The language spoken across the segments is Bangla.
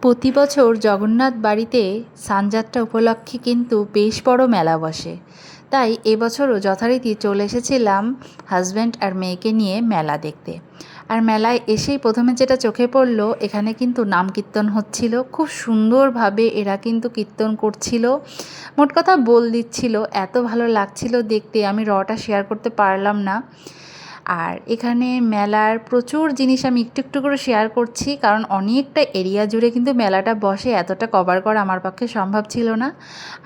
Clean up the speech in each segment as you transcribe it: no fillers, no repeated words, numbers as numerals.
প্রতি বছর জগন্নাথ বাড়িতে স্নানযাত্রা উপলক্ষে কিন্তু বেশ বড় মেলা বসে। তাই এবছরও যথারীতি চলে এসেছিলাম হাজব্যান্ড আর মেয়েকে নিয়ে মেলা দেখতে। আর মেলায় এসেই প্রথমে যেটা চোখে পড়লো, এখানে কিন্তু নাম কীর্তন হচ্ছিল। খুব সুন্দরভাবে এরা কিন্তু কীর্তন করছিল, মোট কথা বল দিচ্ছিল। এত ভালো লাগছিল দেখতে, আমি রটা শেয়ার করতে পারলাম না। আর এখানে মেলার প্রচুর জিনিস আমি একটু একটু করে শেয়ার করছি, কারণ অনেকটা এরিয়া জুড়ে কিন্তু মেলাটা বসে, এতটা কভার করা আমার পক্ষে সম্ভব ছিল না।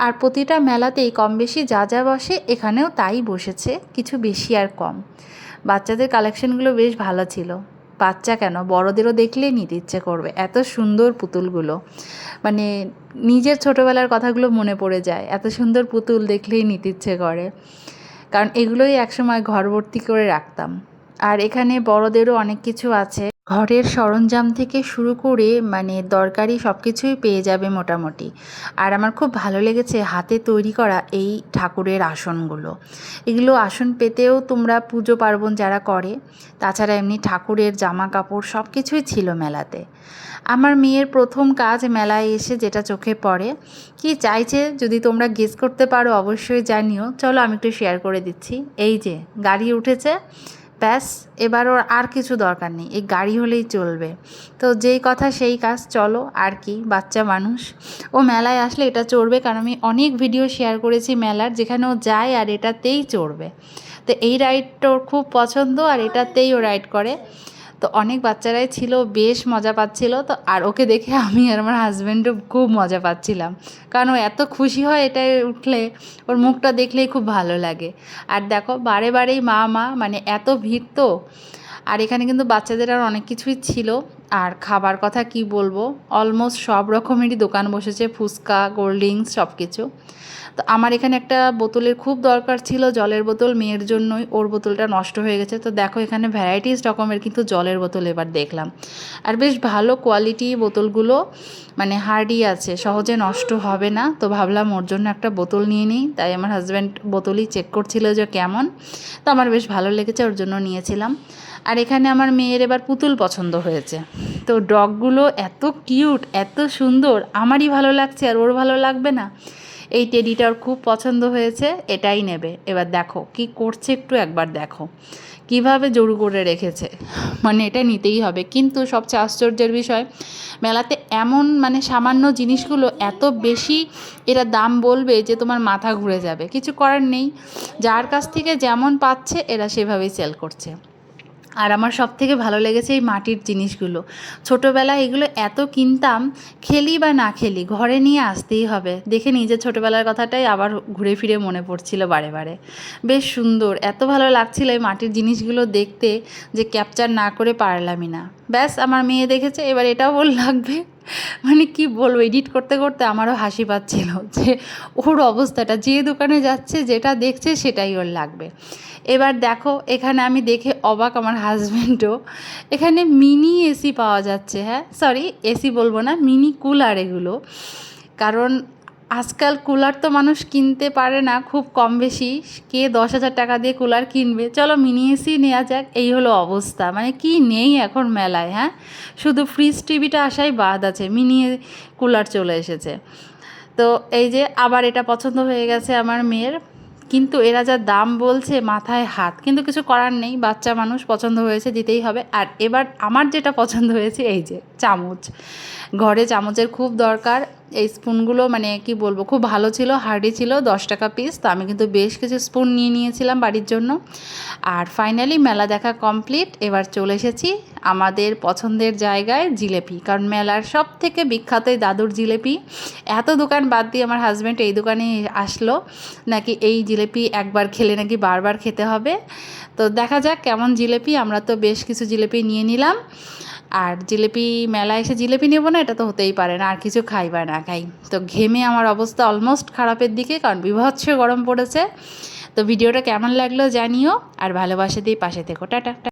আর প্রতিটা মেলাতেই কম বেশি যা যা বসে এখানেও তাই বসেছে, কিছু বেশি আর কম। বাচ্চাদের কালেকশনগুলো বেশ ভালো ছিল। বাচ্চা কেন, বড়দেরও দেখলেই নিতে ইচ্ছে করবে, এত সুন্দর পুতুলগুলো। মানে নিজের ছোটোবেলার কথাগুলো মনে পড়ে যায়, এত সুন্দর পুতুল দেখলেই নিতে ইচ্ছে করে, কারণ এগুলোই একসময় ঘর ভর্তি করে রাখতাম। আর এখানে বড়দেরও অনেক কিছু আছে, ঘরের সরঞ্জাম থেকে শুরু করে মানে দরকারি সব কিছুই পেয়ে যাবে মোটামুটি। আর আমার খুব ভালো লেগেছে হাতে তৈরি করা এই ঠাকুরের আসনগুলো। এগুলো আসন পেতেও তোমরা পুজো পার্বণ যারা করে, তাছাড়া এমনি ঠাকুরের জামা কাপড় সব কিছুই ছিল মেলাতে। আমার মেয়ের প্রথম কাজ মেলায় এসে যেটা চোখে পড়ে, কি চাইছে যদি তোমরা গেস করতে পারো অবশ্যই জানিও। চলো আমি একটু শেয়ার করে দিচ্ছি। এই যে গাড়ি উঠেছে, ব্যাস এবার ওর আর কিছু দরকার নেই, এই গাড়ি হলেই চলবে। তো যেই কথা সেই কাজ, চলো আর কি, বাচ্চা মানুষ, ও মেলায় আসলে এটা চড়বে। কারণ আমি অনেক ভিডিও শেয়ার করেছি মেলার, যেখানে ও যায় আর এটাতেই চড়বে। তো এই রাইডটা ওর খুব পছন্দ, আর এটাতেই ও রাইড করে। তো অনেক বাচ্চারাই ছিল, বেশ মজা পাচ্ছিল। তো আর ওকে দেখে আমি আর আমার হাজব্যান্ডও খুব মজা পাচ্ছিলাম, কারণ ও এত খুশি হয় এটায় উঠলে, ওর মুখটা দেখলেই খুব ভালো লাগে। আর দেখো বারে বারেই মা মা, মানে এত ভিড় তো। আর এখানে কিন্তু বাচ্চাদের আর অনেক কিছুই ছিল। আর খাবার কথা কি বলবো, অলমোস্ট সব রকমেরই দোকান বসেছে, ফুচকা, কোল্ড ড্রিঙ্কস সব কিছু। তো আমার এখানে একটা বোতলের খুব দরকার ছিল, জলের বোতল, মেয়ের জন্যই। ওর বোতলটা নষ্ট হয়ে গেছে। তো দেখো এখানে ভ্যারাইটিস রকমের কিন্তু জলের বোতল এবার দেখলাম। আর বেশ ভালো কোয়ালিটি বোতলগুলো, মানে হার্ডই আছে, সহজে নষ্ট হবে না। তো ভাবলাম ওর জন্য একটা বোতল নিয়ে নিই। তাই আমার হাজব্যান্ড বোতলই চেক করছিল যে কেমন। তো আমার বেশ ভালো লেগেছে, ওর জন্য নিয়েছিলাম। আর এখানে আমার মেয়ের এবার পুতুল পছন্দ হয়েছে। তো ডগগুলো এত কিউট, এত সুন্দর, আমারই ভালো লাগছে আর ওর ভালো লাগবে না? এই টেডিটার খুব পছন্দ হয়েছে, এটাই নেবে। এবার দেখো কি করছে, একটু একবার দেখো কিভাবে জড়ো করে রেখেছে, মানে এটা নিতেই হবে। কিন্তু সবচেয়ে আশ্চর্যের বিষয়, মেলাতে এমন মানে সামান্য জিনিসগুলো এত বেশি এরা দাম বলবে যে তোমার মাথা ঘুরে যাবে। কিছু করার নেই, যার কাছ থেকে যেমন পাচ্ছে এরা সেভাবেই সেল করছে। আর আমার সবথেকে ভালো লেগেছে এই মাটির জিনিসগুলো। ছোটোবেলায় এগুলো এত কিনতাম, খেলি বা না খেলি ঘরে নিয়ে আসতেই হবে। দেখে নিজের ছোটোবেলার কথাটাই আবার ঘুরে ফিরে মনে পড়ছিল বারে বারে। বেশ সুন্দর, এত ভালো লাগছিল এই মাটির জিনিসগুলো দেখতে যে ক্যাপচার না করে পারলামই না। ব্যাস আমার মেয়ে দেখেছে, এবার এটাও ওর লাগবে। মানে কি বলবো, এডিট করতে করতে আমারও হাসি পাচ্ছিল যে ওর অবস্থাটা, যে দোকানে যাচ্ছে যেটা দেখছে সেটাই ওর লাগবে। এবার দেখো এখানে আমি দেখে অবাক, আমার হাজব্যান্ডও। এখানে মিনি এসি পাওয়া যাচ্ছে, হ্যাঁ সরি এসি বলবো না, মিনি কুলার এগুলো। কারণ আজকাল কুলার তো মানুষ কিনতে পারে না, খুব কম বেশি। কে 10,000 টাকা দিয়ে কুলার কিনবে? চলো মিনি এসি নেওয়া যাক, এই হলো অবস্থা। মানে কি নেই এখন মেলায়, হ্যাঁ শুধু ফ্রিজ টিভিটা আসাই বাদ আছে, মিনি কুলার চলে এসেছে। তো এই যে আবার এটা পছন্দ হয়ে গেছে আমার মেয়ের। কিন্তু এরা যা দাম বলছে মাথায় হাত, কিন্তু কিছু করার নেই, বাচ্চা মানুষ, পছন্দ হয়েছে দিতেই হবে। আর এবার আমার যেটা পছন্দ হয়েছে, এই যে চামচ, ঘরে চামচের খুব দরকার। এই স্পুনগুলো মানে কি বলবো, খুব ভালো ছিল, হার্ডি ছিল, 10 টাকা পিস। তো আমি কিন্তু বেশ কিছু স্পুন নিয়ে নিয়েছিলাম বাড়ির জন্য। আর ফাইনালি মেলা দেখা কমপ্লিট, এবার চলে এসেছি আমাদের পছন্দের জায়গায়, জিলেপি। কারণ মেলার সব থেকে বিখ্যাত এই দাদুর জিলেপি। এত দোকান বাদ দিয়ে আমার হাজব্যান্ড এই দোকানে আসলো, নাকি এই জিলেপি একবার খেলে নাকি বারবার খেতে হবে। তো দেখা যাক কেমন জিলেপি। আমরা তো বেশ কিছু জিলেপি নিয়ে নিলাম। আর জিলেপি, মেলায় এসে জিলেপি নেবো না এটা তো হতেই পারে না, আর কিছু খাই বা না খাই। তো ঘেমে আমার অবস্থা অলমোস্ট খারাপের দিকে, কারণ বীভৎস গরম পড়েছে। তো ভিডিওটা কেমন লাগলো জানিও, আর ভালোবাসা দিয়ে পাশে থেকো। টাটা।